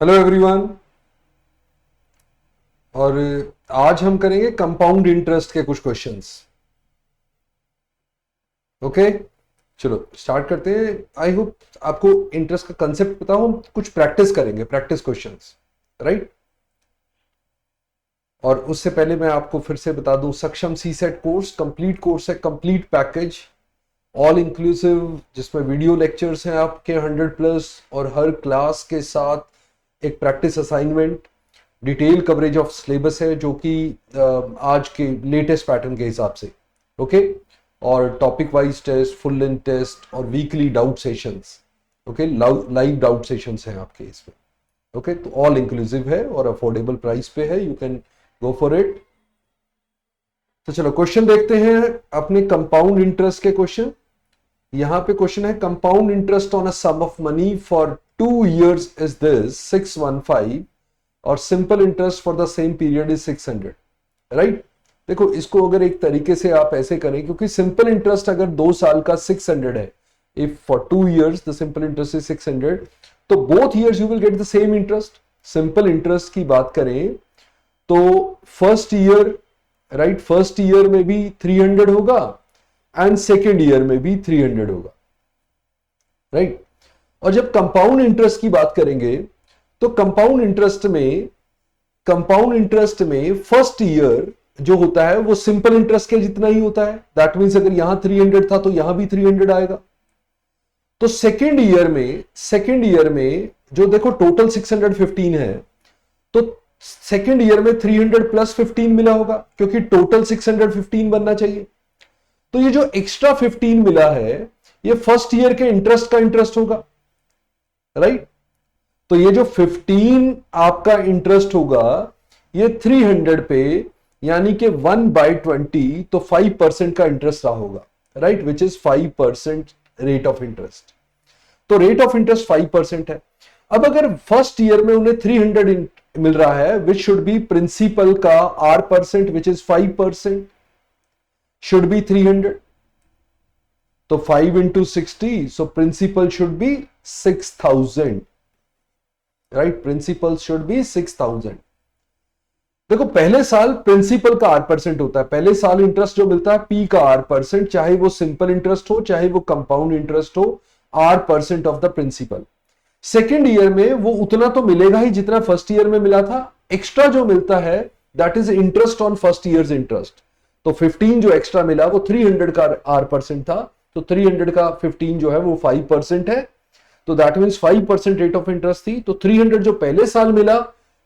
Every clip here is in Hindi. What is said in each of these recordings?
Hello everyone. और आज हम करेंगे कंपाउंड इंटरेस्ट के कुछ क्वेश्चंस। ओके, चलो स्टार्ट करते हैं। आई होप आपको इंटरेस्ट का कंसेप्ट पता हो। हम कुछ प्रैक्टिस करेंगे, प्रैक्टिस क्वेश्चंस, राइट। और उससे पहले मैं आपको फिर से बता दूं, सक्षम सी सेट कोर्स है, कंप्लीट पैकेज, ऑल इंक्लूसिव, जिसमें वीडियो लेक्चर्स हैं आपके 100+ और हर क्लास के साथ एक practice assignment, detail coverage of syllabus है जो कि आज के लेटेस्ट पैटर्न के हिसाब से। ओके, और topic wise test, full length test और weekly doubt sessions. Okay, live doubt sessions हैं आपके इसमें। ओके, तो ऑल इंक्लूसिव है और अफोर्डेबल प्राइस पे है, you can go for it. तो चलो क्वेश्चन देखते हैं अपने कंपाउंड इंटरेस्ट के क्वेश्चन। यहां पे क्वेश्चन है, compound interest on a sum of money for 2 years is this 615 और simple interest for the same period is 600, right. देखो, इसको अगर एक तरीके से आप ऐसे करें, क्योंकि सिंपल इंटरेस्ट अगर 2 साल का 600 है, if for 2 years the simple interest is 600, तो both years you will get the same interest. Simple interest की बात करें तो first year, right, first year में भी 300 होगा एंड सेकेंड ईयर में भी 300 होगा, राइट। और जब कंपाउंड इंटरेस्ट की बात करेंगे तो कंपाउंड इंटरेस्ट में फर्स्ट ईयर जो होता है वो सिंपल इंटरेस्ट के जितना ही होता है। दैट मींस अगर यहां 300 था तो यहां भी 300 आएगा। तो सेकेंड ईयर में जो देखो टोटल 615 है, तो सेकेंड ईयर में 300 प्लस 15 मिला होगा, क्योंकि टोटल 615 बनना चाहिए। तो ये जो एक्स्ट्रा 15 मिला है ये फर्स्ट ईयर के इंटरेस्ट का इंटरेस्ट होगा, राइट। तो ये जो 15 आपका इंटरेस्ट होगा ये 300 पे, यानी कि 1/20, तो 5% का इंटरेस्ट रहा होगा, right, which is 5% rate of interest. तो रेट ऑफ इंटरेस्ट 5% है। अब अगर फर्स्ट ईयर में उन्हें 300 मिल रहा है, विच शुड बी प्रिंसिपल का R%, which is 5%, should be 300। तो 5 into 60, so principal should be 6000, right, principal should be 6000। देखो, पहले साल प्रिंसिपल का R% होता है, पहले साल इंटरेस्ट जो मिलता है P का R%, चाहे वो सिंपल इंटरेस्ट हो चाहे वो कंपाउंड इंटरेस्ट हो, R% of the principal. Second year में वो उतना तो मिलेगा ही जितना फर्स्ट ईयर में मिला था। एक्स्ट्रा जो मिलता है that is interest on first years interest. तो 15 जो एक्स्ट्रा मिला वो 300 का R% था, तो 300 का 15 जो है वो 5% है। तो that means 5% rate of interest थी। तो 300 जो पहले साल मिला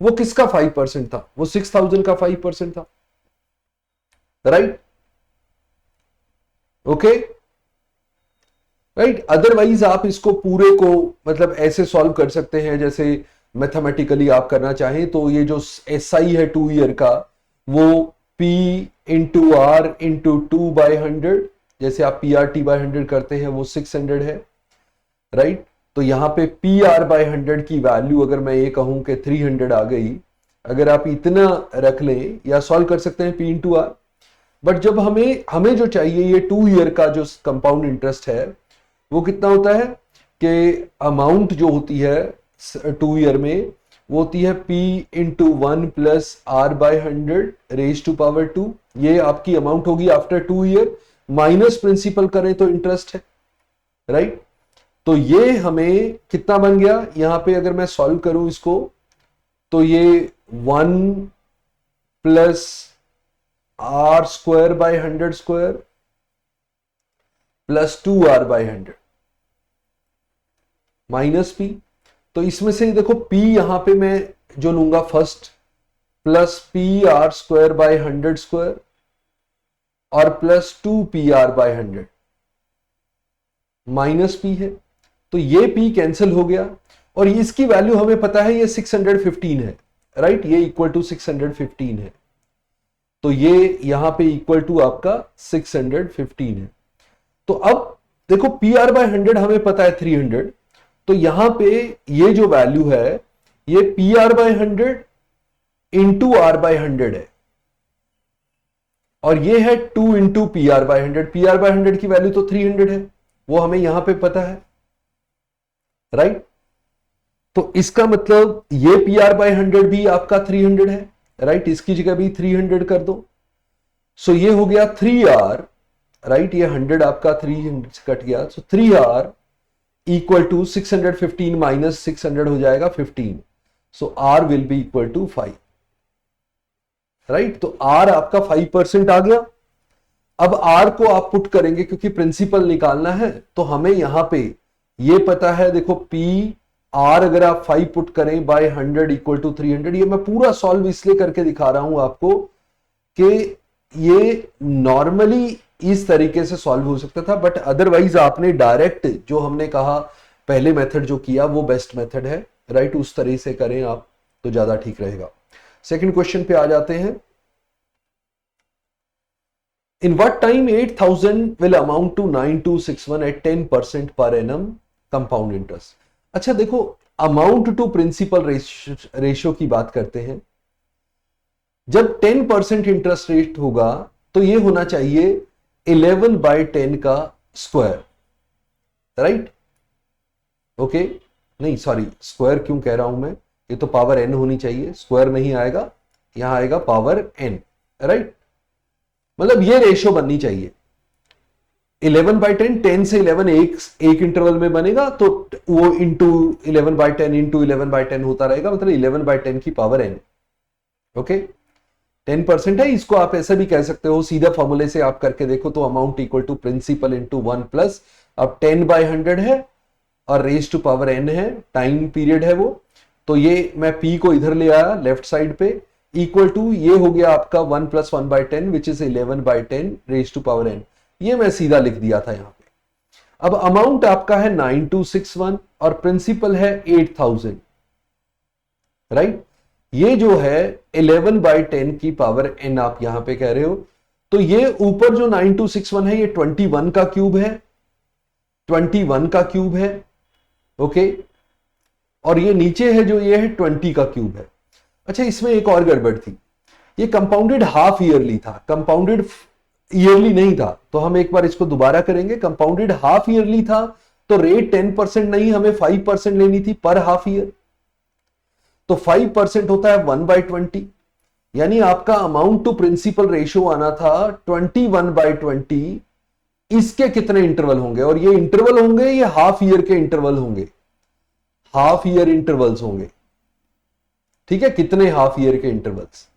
वो किसका 5% था? वो 6000 का 5% था, राइट। Okay, right. अदरवाइज आप इसको पूरे को मतलब ऐसे सॉल्व कर सकते हैं, जैसे मैथमेटिकली आप करना चाहें तो ये जो SI है 2 ईयर का, वो P इंटू R इंटू 2/100, जैसे आप PRT/100 करते हैं वो 600 है, राइट। तो यहां पे PR/100 की वैल्यू अगर मैं ये कहूं कि 300 आ गई, अगर आप इतना रख लें, या सॉल्व कर सकते हैं P इंटू R। बट जब हमें जो चाहिए ये 2 ईयर का जो कंपाउंड इंटरेस्ट है वो कितना होता है कि अमाउंट जो होती है 2 ईयर में वो होती है P into 1 plus R/100 raise to power 2। ये आपकी अमाउंट होगी आफ्टर 2 ईयर, माइनस प्रिंसिपल करें तो इंटरेस्ट है, राइट। तो ये हमें कितना बन गया यहां पे, अगर मैं सॉल्व करूं इसको, तो ये 1 plus R²/100² plus 2R/100 minus P। तो इसमें से देखो P यहां पे मैं जो लूंगा फर्स्ट, प्लस PR²/100² और प्लस 2PR/100 माइनस P है। तो ये P कैंसिल हो गया और इसकी वैल्यू हमें पता है ये 615 है, राइट। ये इक्वल टू 615 है। तो ये यहां पे इक्वल टू आपका 615 है। तो अब देखो PR/100 हमें पता है 300, तो यहां पे ये जो वैल्यू है ये PR/100 इंटू R/100 है, और ये है 2 इंटू PR/100। PR/100 की वैल्यू तो 300 है, वो हमें यहां पे पता है, राइट। तो इसका मतलब ये PR/100 भी आपका 300 है, राइट, इसकी जगह भी 300 कर दो। सो ये हो गया 3R, राइट, ये 100 आपका 300 से कट गया, सो 3R इक्वल टू 615 माइनस 600 हो जाएगा 15, so R will be equal to 5, right. तो R आपका 5% आ गया। अब R को आप पुट करेंगे क्योंकि प्रिंसिपल निकालना है, तो हमें यहां पे ये पता है, देखो PR अगर आप 5 पुट करें बाय 100 इक्वल टू 300, ये मैं पूरा सॉल्व इसलिए करके दिखा रहा हूं आपको कि ये नॉर्मली इस तरीके से सॉल्व हो सकता था, बट अदरवाइज आपने डायरेक्ट जो हमने कहा पहले मेथड जो किया वो बेस्ट मेथड है, राइट, उस तरह से करें आप तो ज्यादा ठीक रहेगा। सेकंड क्वेश्चन पे आ जाते हैं। In what time 8,000 will amount to 9261 at 10% per annum compound interest? अच्छा देखो, अमाउंट टू प्रिंसिपल रेशियो की बात करते हैं। जब 10% इंटरेस्ट रेट होगा तो ये होना चाहिए 11/10 का स्क्वायर, राइट, ओके, नहीं सॉरी, स्क्वायर क्यों कह रहा हूं मैं, ये तो पावर n होनी चाहिए, स्क्वायर नहीं आएगा, यहां आएगा पावर n, राइट, मतलब ये रेशियो बननी चाहिए 11/10, 10 से 11 एक इंटरवल में बनेगा, तो वो इंटू 11/10 इंटू 11/10 होता रहेगा, मतलब 11/10 की पावर n, ओके। 10% है, इसको आप ऐसा भी कह सकते हो, सीधा फॉर्मूले से आप करके देखो तो amount equal to principal into 1 plus, अब 10/100 है और रेज टू पावर n है, टाइम पीरियड है वो, तो ये मैं p को इधर ले आया लेफ्ट साइड पे, इक्वल टू ये हो गया आपका 1 + 1/10 which is 11/10 raise to power n, ये मैं सीधा लिख दिया था यहां पे। अब अमाउंट आपका है 9261 और प्रिंसिपल है 8000, राइट, ये जो है 11/10 की पावर n आप यहां पे कह रहे हो, तो ये ऊपर जो 9261 है ये 21 का क्यूब है, 21 का क्यूब है, ओके, और ये नीचे है जो ये है 20 का क्यूब है। अच्छा, इसमें एक और गड़बड़ थी, ये कंपाउंडेड हाफ ईयरली था, कंपाउंडेड ईयरली नहीं था, तो हम एक बार इसको दोबारा करेंगे। कंपाउंडेड हाफ ईयरली था तो रेट 10% नहीं, हमें 5% लेनी थी पर हाफ ईयर, तो 5% होता है 1/20, यानी आपका अमाउंट टू प्रिंसिपल रेशियो आना था 21/20। इसके कितने इंटरवल होंगे, और ये इंटरवल होंगे, ये हाफ ईयर के इंटरवल होंगे, हाफ ईयर इंटरवल्स होंगे, ठीक है, कितने हाफ ईयर के इंटरवल्स।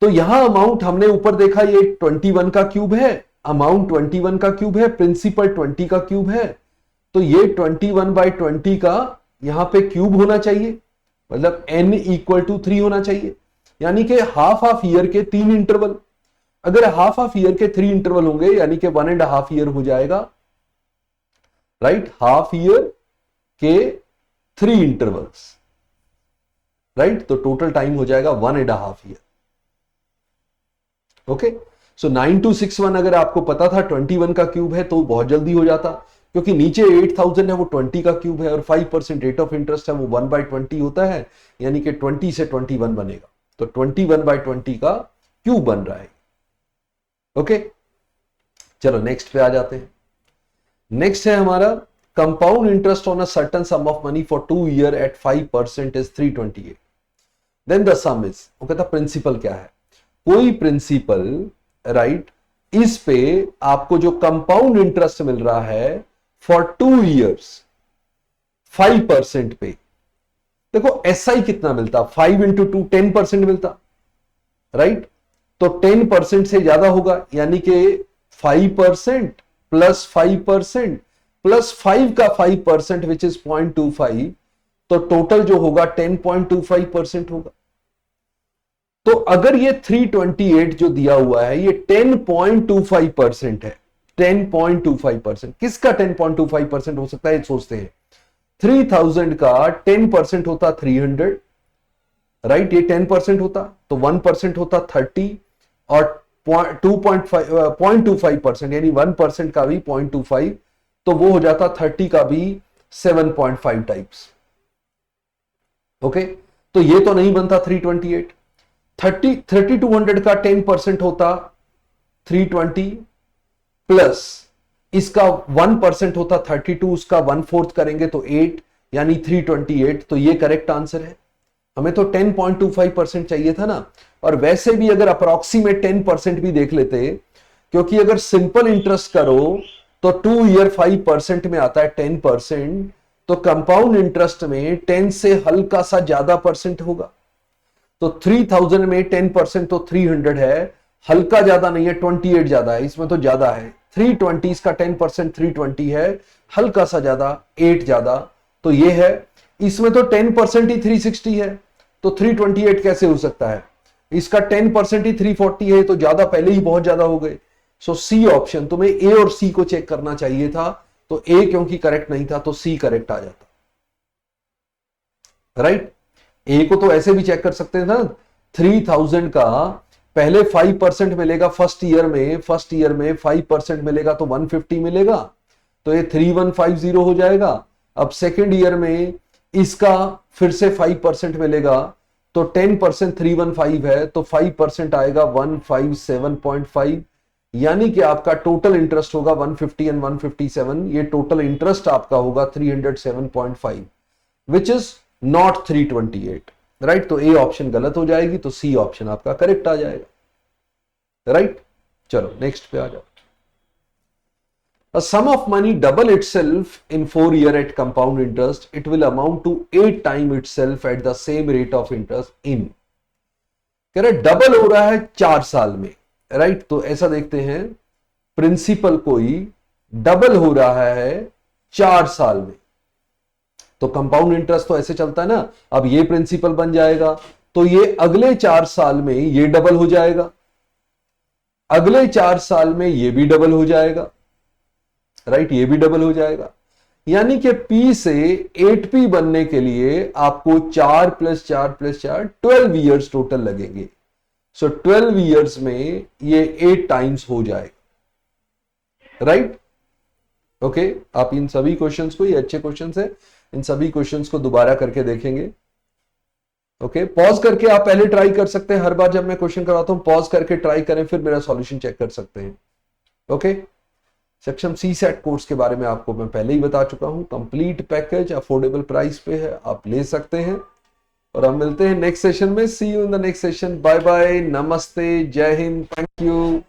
तो यहां अमाउंट हमने ऊपर देखा ये 21 का क्यूब है, अमाउंट 21 का क्यूब है, प्रिंसिपल 20 का क्यूब है, तो ये 21/20 का यहां पे क्यूब होना चाहिए, मतलब n इक्वल टू 3 होना चाहिए, यानी कि हाफ ईयर के 3 इंटरवल। अगर हाफ ईयर के 3 इंटरवल होंगे यानी कि 1.5 ईयर हो जाएगा, राइट, हाफ ईयर के 3 इंटरवल्स, राइट, तो टोटल टाइम हो जाएगा 1.5 ईयर, ओके। सो 9261 अगर आपको पता था 21 का क्यूब है तो बहुत जल्दी हो जाता, क्योंकि नीचे 8000 है वो 20 का क्यूब है और 5% रेट ऑफ इंटरेस्ट है वो 1/20 होता है, यानी कि 20 से 21 बनेगा, तो 21/20 का क्यूब बन रहा है, ओके। चलो नेक्स्ट पे आ जाते हैं। नेक्स्ट है हमारा compound interest on a certain sum of money for 2 year at 5% is 328, then the sum is, वो कहता प्रिंसिपल क्या है, कोई प्रिंसिपल, राइट, इस पे आपको जो कंपाउंड इंटरेस्ट मिल रहा है फॉर 2 ईयर्स 5% पे, देखो एसआई कितना मिलता, 5 × 2 10% मिलता, राइट, तो 10% से ज्यादा होगा, यानी कि 5% प्लस 5% प्लस 5 का 5% विच इज 0.25, तो टोटल जो होगा 10.25% होगा। तो अगर ये 328 जो दिया हुआ है ये 10.25% है, 10.25%, किसका 10.25% हो सकता है सोचते हैं, 3000 का 10% होता 300, राइट, ये 10% होता तो 1% होता 30 और 0.25% यानी 1% का भी 0.25, तो वो हो जाता 30 का भी 7.5 टाइप्स, ओके। तो ये तो नहीं बनता 328, 3200 का 10% होता 320 प्लस इसका 1% होता 32, उसका 1/4 करेंगे तो 8, यानी 328, तो ये करेक्ट आंसर है। हमें तो 10.25% चाहिए था ना, और वैसे भी अगर अप्रोक्सीमेट 10% भी देख लेते, क्योंकि अगर सिंपल इंटरेस्ट करो तो 2 ईयर 5% में आता है 10%, तो कंपाउंड इंटरेस्ट में 10 से हल्का सा ज्यादा परसेंट होगा। तो 3000 में 10% तो 300 है, हल्का ज्यादा नहीं है, 28 ज्यादा है, इसमें तो ज्यादा है। 320 का 10% 320 है, हल्का सा ज्यादा 8 ज्यादा, तो ये है। इसमें तो 10% ही 360 है, तो 328 कैसे हो सकता है? इसका 10% ही 340 है, तो ज्यादा पहले ही बहुत ज्यादा हो गए। सो सी ऑप्शन, तुम्हें ए और सी को चेक करना चाहिए था, तो ए क्योंकि करेक्ट नहीं था तो सी करेक्ट आ जाता, राइट। ए को तो ऐसे भी चेक कर सकते थे ना, 3000 का पहले 5% मिलेगा फर्स्ट ईयर में, 5% मिलेगा तो 150 मिलेगा, तो ये 3150 हो जाएगा। अब सेकेंड ईयर में इसका फिर से 5% मिलेगा, तो 10% 315 है, तो 5% आएगा 157.5, यानी कि आपका टोटल इंटरेस्ट होगा 150 एंड 157, ये टोटल इंटरेस्ट आपका होगा 307.5, विच इज नॉट 328, राइट। तो ए ऑप्शन गलत हो जाएगी, तो सी ऑप्शन आपका करेक्ट आ जाएगा, राइट। चलो नेक्स्ट पे आ जाओ। A sum of money double itself in 4 years at compound interest, it will amount to 8 times itself at the same rate of interest in, कह रहे डबल हो रहा है 4 साल में, राइट। तो ऐसा देखते हैं, प्रिंसिपल कोई डबल हो रहा है 4 साल में, तो कंपाउंड इंटरेस्ट तो ऐसे चलता है ना। अब ये प्रिंसिपल बन जाएगा, तो ये अगले 4 साल में ये डबल हो जाएगा, अगले 4 साल में ये भी डबल हो जाएगा, राइट, ये भी डबल हो जाएगा। यानी कि P से 8P बनने के लिए आपको 4 + 4 + 4 12 ईयर्स टोटल लगेंगे। सो 12 ईयर्स में ये 8 टाइम्स हो जाएगा, राइट। ओके, आप इन सभी क्वेश्चंस को, ये अच्छे क्वेश्चंस है, इन सभी क्वेश्चंस को दोबारा करके देखेंगे। ओके, पॉज करके आप पहले ट्राई कर सकते हैं, हर बार जब मैं क्वेश्चन कराता हूं पॉज करके ट्राई करें, फिर मेरा सॉल्यूशन चेक कर सकते हैं। Okay, section C set course के बारे में आपको मैं पहले ही बता चुका हूं, कंप्लीट पैकेज अफोर्डेबल प्राइस पे है, आप ले सकते हैं। और हम मिलते हैं नेक्स्ट सेशन में। See you in the next session. Bye bye, नमस्ते, जय हिंद, थैंक यू।